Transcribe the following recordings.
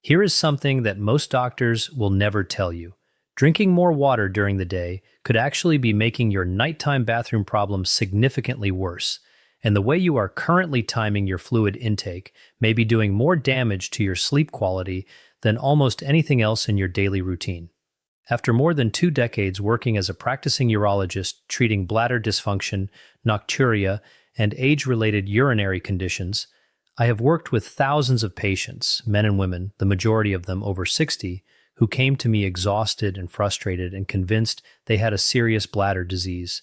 Here is something that most doctors will never tell you. Drinking more water during the day could actually be making your nighttime bathroom problems significantly worse, and the way you are currently timing your fluid intake may be doing more damage to your sleep quality than almost anything else in your daily routine. After more than 2 decades working as a practicing urologist treating bladder dysfunction, nocturia, and age-related urinary conditions, I have worked with thousands of patients, men and women, the majority of them over 60, who came to me exhausted and frustrated and convinced they had a serious bladder disease.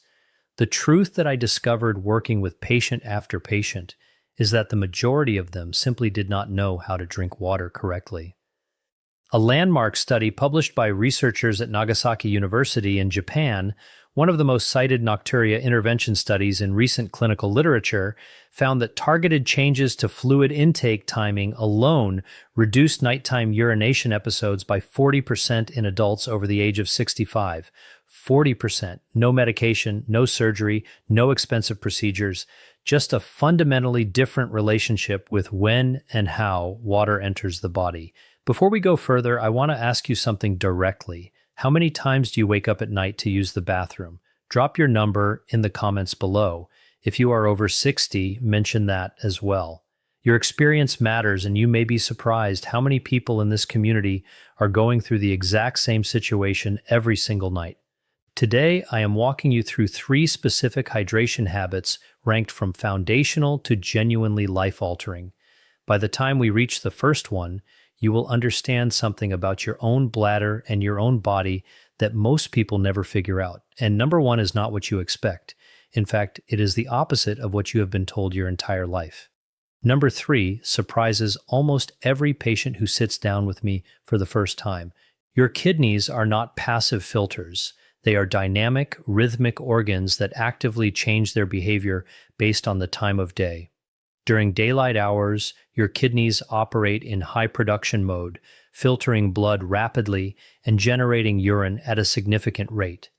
The truth that I discovered working with patient after patient is that the majority of them simply did not know how to drink water correctly. A landmark study published by researchers at Nagasaki University in Japan, one of the most cited nocturia intervention studies in recent clinical literature, found that targeted changes to fluid intake timing alone reduced nighttime urination episodes by 40% in adults over the age of 65. 40%. No medication, no surgery, no expensive procedures, just a fundamentally different relationship with when and how water enters the body. Before we go further, I want to ask you something directly. How many times do you wake up at night to use the bathroom? Drop your number in the comments below. If you are over 60, mention that as well. Your experience matters, and you may be surprised how many people in this community are going through the exact same situation every single night. Today, I am walking you through 3 specific hydration habits ranked from foundational to genuinely life-altering. By the time we reach the first one, you will understand something about your own bladder and your own body that most people never figure out. And number 1 is not what you expect. In fact, it is the opposite of what you have been told your entire life. Number 3 surprises almost every patient who sits down with me for the first time. Your kidneys are not passive filters. They are dynamic, rhythmic organs that actively change their behavior based on the time of day. During daylight hours, your kidneys operate in high production mode, filtering blood rapidly and generating urine at a significant rate.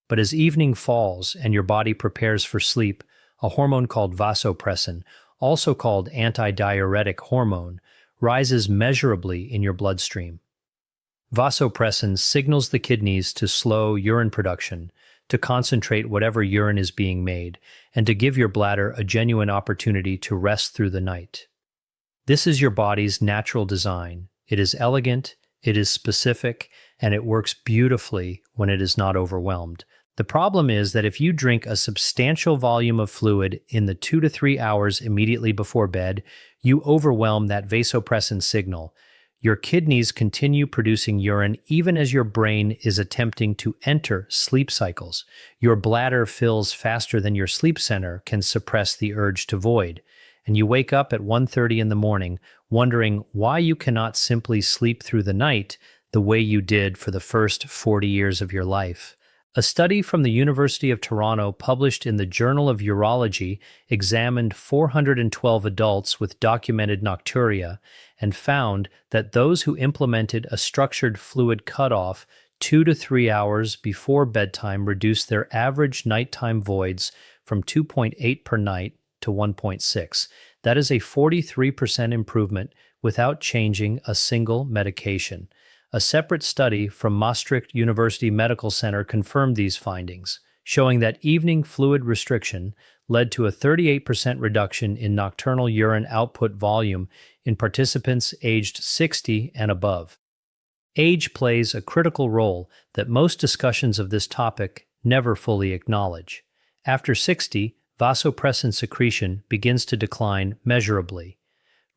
But as evening falls and your body prepares for sleep, a hormone called vasopressin, also called antidiuretic hormone, rises measurably in your bloodstream. Vasopressin signals the kidneys to slow urine production, to concentrate whatever urine is being made, and to give your bladder a genuine opportunity to rest through the night. This is your body's natural design. It is elegant, it is specific, and it works beautifully when it is not overwhelmed. The problem is that if you drink a substantial volume of fluid in the 2 to 3 hours immediately before bed, you overwhelm that vasopressin signal. Your kidneys continue producing urine even as your brain is attempting to enter sleep cycles. Your bladder fills faster than your sleep center can suppress the urge to void, and you wake up at 1:30 in the morning wondering why you cannot simply sleep through the night the way you did for the first 40 years of your life. A study from the University of Toronto published in the Journal of Urology examined 412 adults with documented nocturia and found that those who implemented a structured fluid cutoff 2 to 3 hours before bedtime reduced their average nighttime voids from 2.8 per night to 1.6. That is a 43% improvement without changing a single medication. A separate study from Maastricht University Medical Center confirmed these findings, showing that evening fluid restriction led to a 38% reduction in nocturnal urine output volume in participants aged 60 and above. Age plays a critical role that most discussions of this topic never fully acknowledge. After 60, vasopressin secretion begins to decline measurably.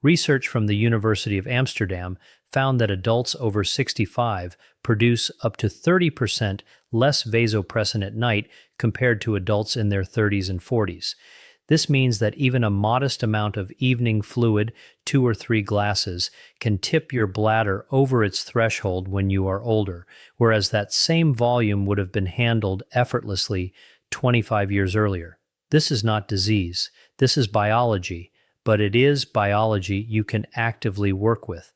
Research from the University of Amsterdam found that adults over 65 produce up to 30% less vasopressin at night compared to adults in their 30s and 40s. This means that even a modest amount of evening fluid, 2 or 3 glasses, can tip your bladder over its threshold when you are older, whereas that same volume would have been handled effortlessly 25 years earlier. This is not disease. This is biology, but it is biology you can actively work with.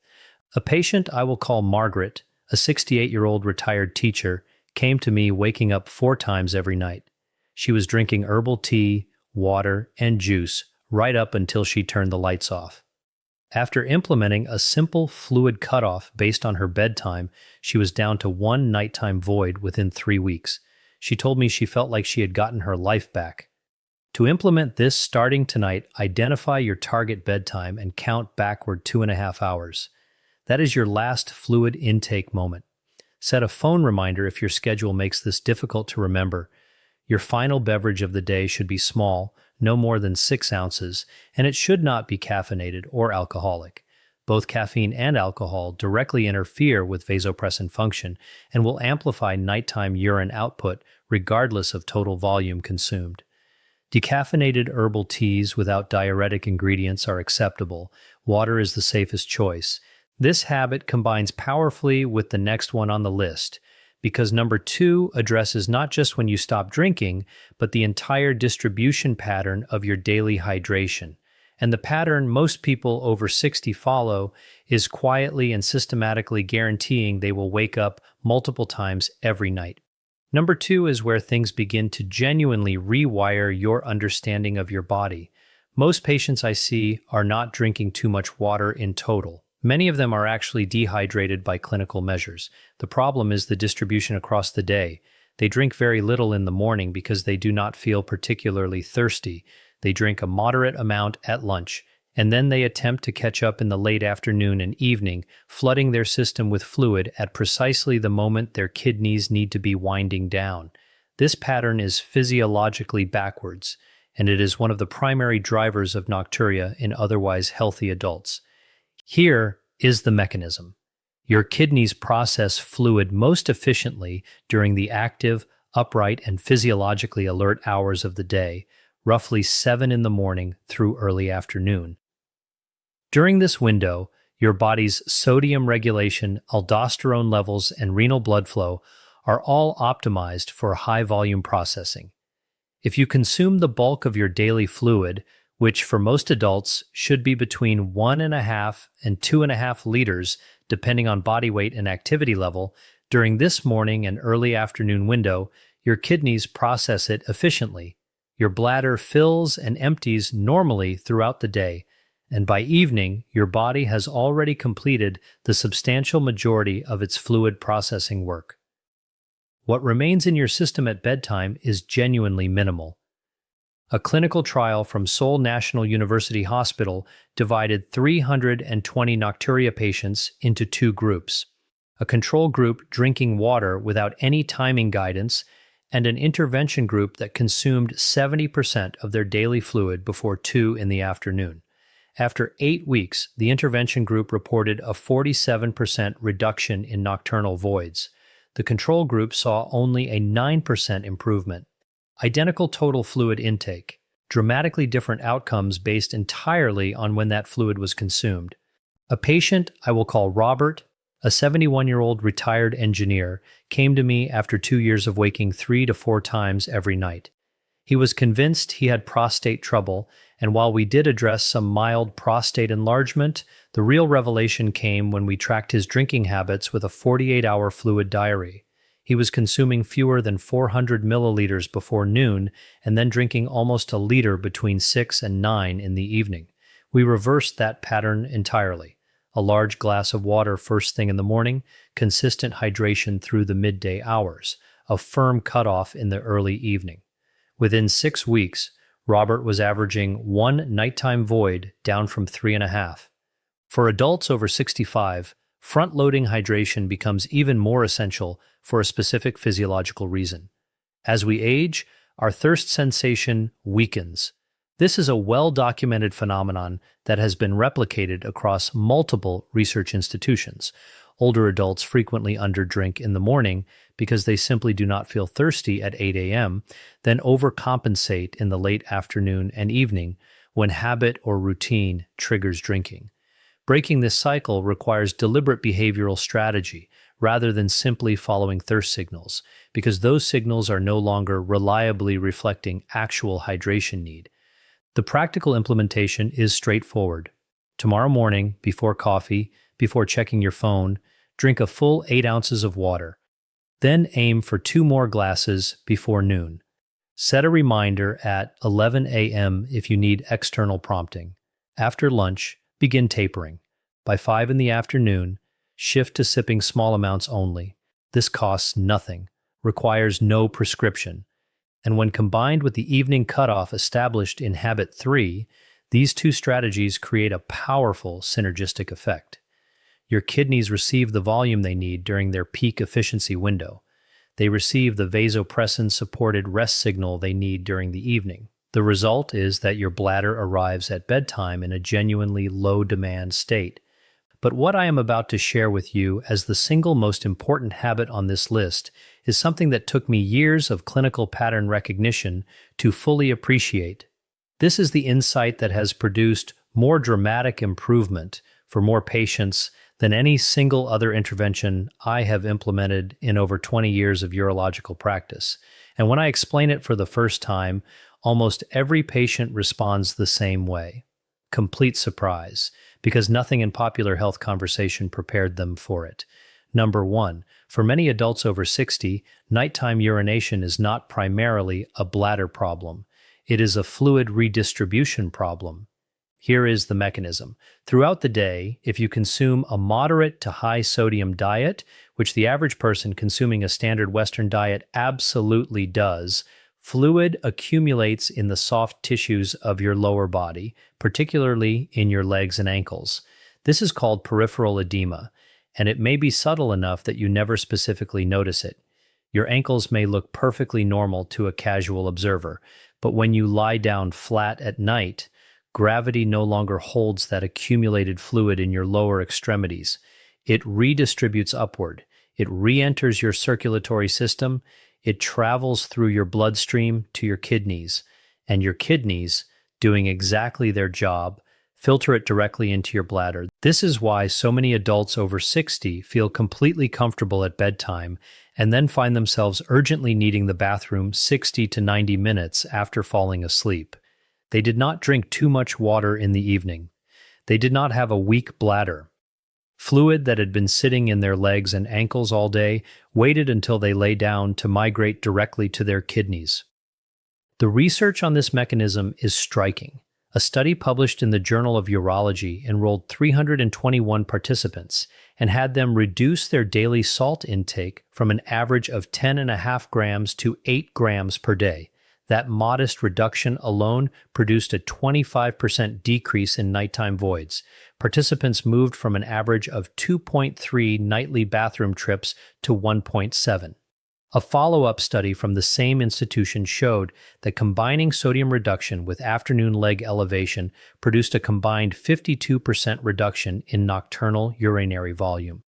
A patient I will call Margaret, a 68-year-old retired teacher, came to me waking up 4 times every night. She was drinking herbal tea, water, and juice right up until she turned the lights off. After implementing a simple fluid cutoff based on her bedtime, she was down to one nighttime void within 3 weeks. She told me she felt like she had gotten her life back. To implement this starting tonight, identify your target bedtime and count backward 2.5 hours. That is your last fluid intake moment. Set a phone reminder if your schedule makes this difficult to remember. Your final beverage of the day should be small, no more than 6 ounces, and it should not be caffeinated or alcoholic. Both caffeine and alcohol directly interfere with vasopressin function and will amplify nighttime urine output regardless of total volume consumed. Decaffeinated herbal teas without diuretic ingredients are acceptable. Water is the safest choice. This habit combines powerfully with the next one on the list, because number 2 addresses not just when you stop drinking, but the entire distribution pattern of your daily hydration. And the pattern most people over 60 follow is quietly and systematically guaranteeing they will wake up multiple times every night. Number 2 is where things begin to genuinely rewire your understanding of your body. Most patients I see are not drinking too much water in total. Many of them are actually dehydrated by clinical measures. The problem is the distribution across the day. They drink very little in the morning because they do not feel particularly thirsty. They drink a moderate amount at lunch, and then they attempt to catch up in the late afternoon and evening, flooding their system with fluid at precisely the moment their kidneys need to be winding down. This pattern is physiologically backwards, and it is one of the primary drivers of nocturia in otherwise healthy adults. Here is the mechanism. Your kidneys process fluid most efficiently during the active, upright, and physiologically alert hours of the day, roughly 7 in the morning through early afternoon. During this window, your body's sodium regulation, aldosterone levels, and renal blood flow are all optimized for high-volume processing. If you consume the bulk of your daily fluid, which for most adults should be between 1.5 and 2.5 liters, depending on body weight and activity level, during this morning and early afternoon window, your kidneys process it efficiently. Your bladder fills and empties normally throughout the day, and by evening, your body has already completed the substantial majority of its fluid processing work. What remains in your system at bedtime is genuinely minimal. A clinical trial from Seoul National University Hospital divided 320 nocturia patients into 2 groups: a control group drinking water without any timing guidance, and an intervention group that consumed 70% of their daily fluid before 2 in the afternoon. After 8 weeks, the intervention group reported a 47% reduction in nocturnal voids. The control group saw only a 9% improvement. Identical total fluid intake, dramatically different outcomes based entirely on when that fluid was consumed. A patient I will call Robert, a 71-year-old retired engineer, came to me after 2 years of waking 3 to 4 times every night. He was convinced he had prostate trouble, and while we did address some mild prostate enlargement, the real revelation came when we tracked his drinking habits with a 48-hour fluid diary. He was consuming fewer than 400 milliliters before noon and then drinking almost a liter between 6 and 9 in the evening. We reversed that pattern entirely. A large glass of water first thing in the morning, consistent hydration through the midday hours, a firm cutoff in the early evening. Within 6 weeks, Robert was averaging 1 nighttime void, down from 3.5. For adults over 65, front-loading hydration becomes even more essential for a specific physiological reason. As we age, our thirst sensation weakens. This is a well-documented phenomenon that has been replicated across multiple research institutions. Older adults frequently underdrink in the morning because they simply do not feel thirsty at 8 a.m., then overcompensate in the late afternoon and evening when habit or routine triggers drinking. Breaking this cycle requires deliberate behavioral strategy rather than simply following thirst signals, because those signals are no longer reliably reflecting actual hydration need. The practical implementation is straightforward. Tomorrow morning, before coffee, before checking your phone, drink a full 8 ounces of water. Then aim for 2 more glasses before noon. Set a reminder at 11 a.m. if you need external prompting. After lunch, Begin tapering. By 5 in the afternoon, shift to sipping small amounts only. This costs nothing, requires no prescription, and when combined with the evening cutoff established in Habit 3, these two strategies create a powerful synergistic effect. Your kidneys receive the volume they need during their peak efficiency window. They receive the vasopressin-supported rest signal they need during the evening. The result is that your bladder arrives at bedtime in a genuinely low-demand state. But what I am about to share with you as the single most important habit on this list is something that took me years of clinical pattern recognition to fully appreciate. This is the insight that has produced more dramatic improvement for more patients than any single other intervention I have implemented in over 20 years of urological practice. And when I explain it for the first time, almost every patient responds the same way. Complete surprise, because nothing in popular health conversation prepared them for it. Number 1, for many adults over 60, nighttime urination is not primarily a bladder problem. It is a fluid redistribution problem. Here is the mechanism. Throughout the day, if you consume a moderate to high sodium diet, which the average person consuming a standard Western diet absolutely does, fluid accumulates in the soft tissues of your lower body, particularly in your legs and ankles. This is called peripheral edema, and it may be subtle enough that you never specifically notice it. Your ankles may look perfectly normal to a casual observer, but when you lie down flat at night, gravity no longer holds that accumulated fluid in your lower extremities. It redistributes upward. It re-enters your circulatory system. It travels through your bloodstream to your kidneys, and your kidneys, doing exactly their job, filter it directly into your bladder. This is why so many adults over 60 feel completely comfortable at bedtime and then find themselves urgently needing the bathroom 60 to 90 minutes after falling asleep. They did not drink too much water in the evening. They did not have a weak bladder. Fluid that had been sitting in their legs and ankles all day waited until they lay down to migrate directly to their kidneys. The research on this mechanism is striking. A study published in the Journal of Urology enrolled 321 participants and had them reduce their daily salt intake from an average of 10.5 grams to 8 grams per day. That modest reduction alone produced a 25% decrease in nighttime voids. Participants moved from an average of 2.3 nightly bathroom trips to 1.7. A follow-up study from the same institution showed that combining sodium reduction with afternoon leg elevation produced a combined 52% reduction in nocturnal urinary volume.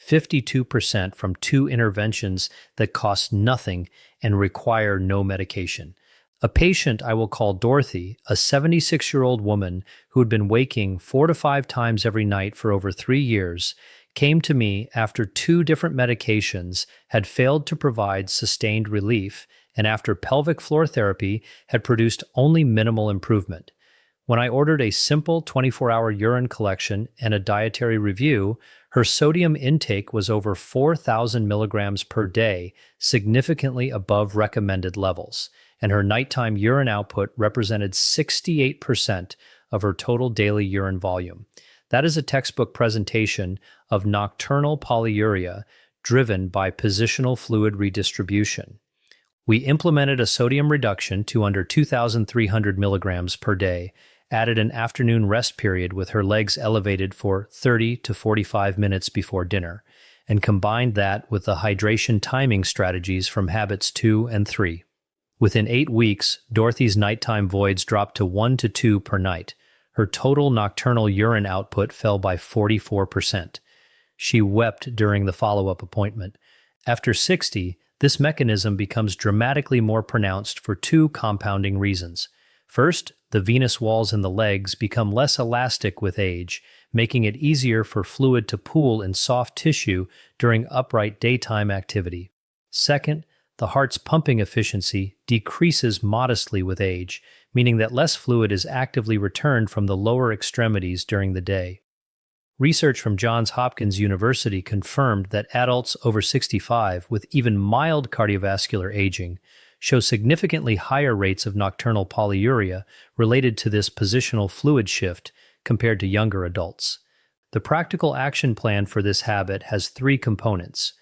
52% from two interventions that cost nothing and require no medication. A patient I will call Dorothy, a 76-year-old woman who had been waking 4 to 5 times every night for over 3 years, came to me after 2 different medications had failed to provide sustained relief, and after pelvic floor therapy had produced only minimal improvement. When I ordered a simple 24-hour urine collection and a dietary review, her sodium intake was over 4,000 milligrams per day, significantly above recommended levels, and her nighttime urine output represented 68% of her total daily urine volume. That is a textbook presentation of nocturnal polyuria driven by positional fluid redistribution. We implemented a sodium reduction to under 2,300 milligrams per day, added an afternoon rest period with her legs elevated for 30 to 45 minutes before dinner, and combined that with the hydration timing strategies from habits 2 and 3. Within 8 weeks, Dorothy's nighttime voids dropped to 1 to 2 per night. Her total nocturnal urine output fell by 44%. She wept during the follow-up appointment. After 60, this mechanism becomes dramatically more pronounced for 2 compounding reasons. First, the venous walls in the legs become less elastic with age, making it easier for fluid to pool in soft tissue during upright daytime activity. Second, the heart's pumping efficiency decreases modestly with age, meaning that less fluid is actively returned from the lower extremities during the day. Research from Johns Hopkins University confirmed that adults over 65 with even mild cardiovascular aging show significantly higher rates of nocturnal polyuria related to this positional fluid shift compared to younger adults. The practical action plan for this habit has three components.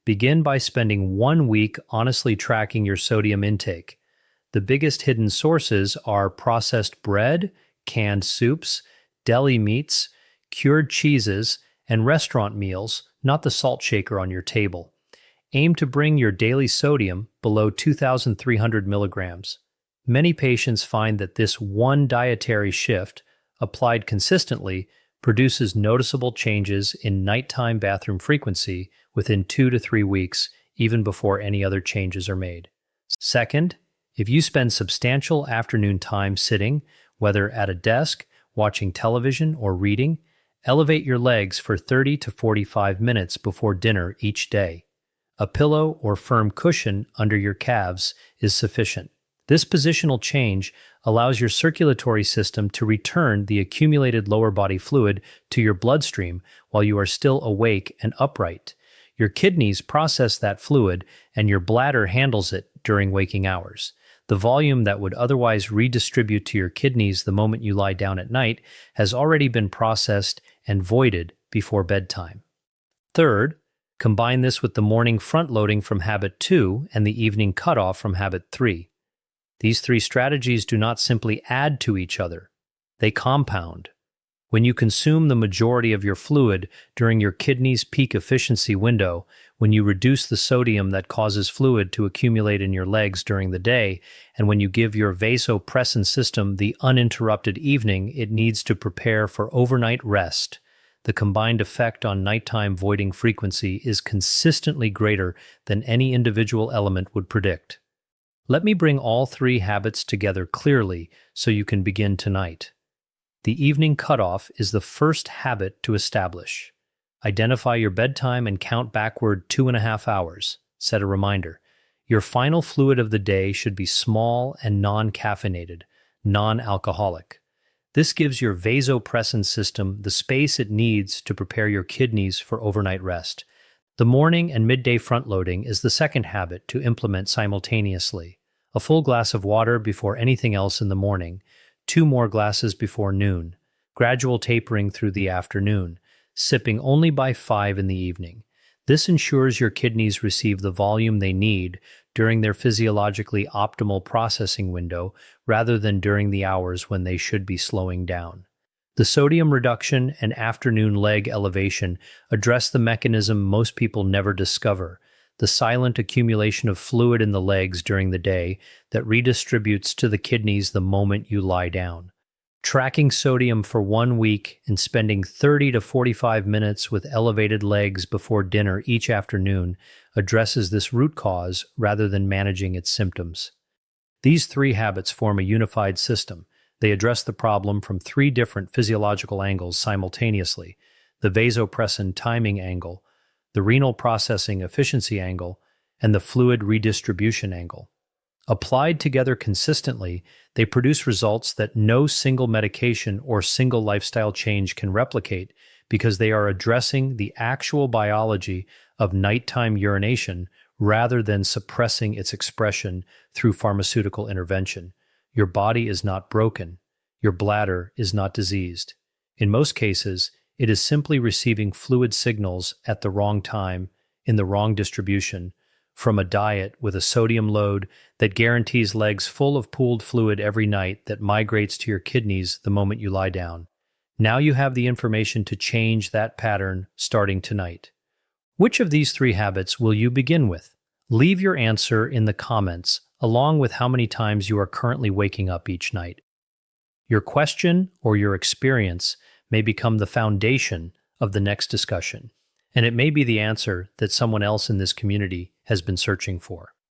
Begin by spending 1 week honestly tracking your sodium intake. The biggest hidden sources are processed bread, canned soups, deli meats, cured cheeses, and restaurant meals, not the salt shaker on your table. Aim to bring your daily sodium below 2,300 milligrams. Many patients find that this one dietary shift, applied consistently, produces noticeable changes in nighttime bathroom frequency within 2 to 3 weeks, even before any other changes are made. Second, if you spend substantial afternoon time sitting, whether at a desk, watching television, or reading, elevate your legs for 30 to 45 minutes before dinner each day. A pillow or firm cushion under your calves is sufficient. This positional change allows your circulatory system to return the accumulated lower body fluid to your bloodstream while you are still awake and upright. Your kidneys process that fluid, and your bladder handles it during waking hours. The volume that would otherwise redistribute to your kidneys the moment you lie down at night has already been processed and voided before bedtime. Third, combine this with the morning front-loading from habit 2 and the evening cutoff from habit 3. These three strategies do not simply add to each other, they compound. When you consume the majority of your fluid during your kidney's peak efficiency window, when you reduce the sodium that causes fluid to accumulate in your legs during the day, and when you give your vasopressin system the uninterrupted evening it needs to prepare for overnight rest, the combined effect on nighttime voiding frequency is consistently greater than any individual element would predict. Let me bring all three habits together clearly so you can begin tonight. The evening cutoff is the first habit to establish. Identify your bedtime and count backward 2.5 hours. Set a reminder. Your final fluid of the day should be small and non-caffeinated, non-alcoholic. This gives your vasopressin system the space it needs to prepare your kidneys for overnight rest. The morning and midday front-loading is the second habit to implement simultaneously. A full glass of water before anything else in the morning, 2 more glasses before noon, gradual tapering through the afternoon, sipping only by 5 in the evening. This ensures your kidneys receive the volume they need during their physiologically optimal processing window rather than during the hours when they should be slowing down. The sodium reduction and afternoon leg elevation address the mechanism most people never discover, the silent accumulation of fluid in the legs during the day that redistributes to the kidneys the moment you lie down. Tracking sodium for 1 week and spending 30 to 45 minutes with elevated legs before dinner each afternoon addresses this root cause rather than managing its symptoms. These three habits form a unified system. They address the problem from 3 different physiological angles simultaneously: the vasopressin timing angle, the renal processing efficiency angle, and the fluid redistribution angle. Applied together consistently, they produce results that no single medication or single lifestyle change can replicate because they are addressing the actual biology of nighttime urination rather than suppressing its expression through pharmaceutical intervention. Your body is not broken. Your bladder is not diseased. In most cases, it is simply receiving fluid signals at the wrong time, in the wrong distribution, from a diet with a sodium load that guarantees legs full of pooled fluid every night that migrates to your kidneys the moment you lie down. Now you have the information to change that pattern starting tonight. Which of these 3 habits will you begin with? Leave your answer in the comments, along with how many times you are currently waking up each night. Your question or your experience may become the foundation of the next discussion, and it may be the answer that someone else in this community has been searching for.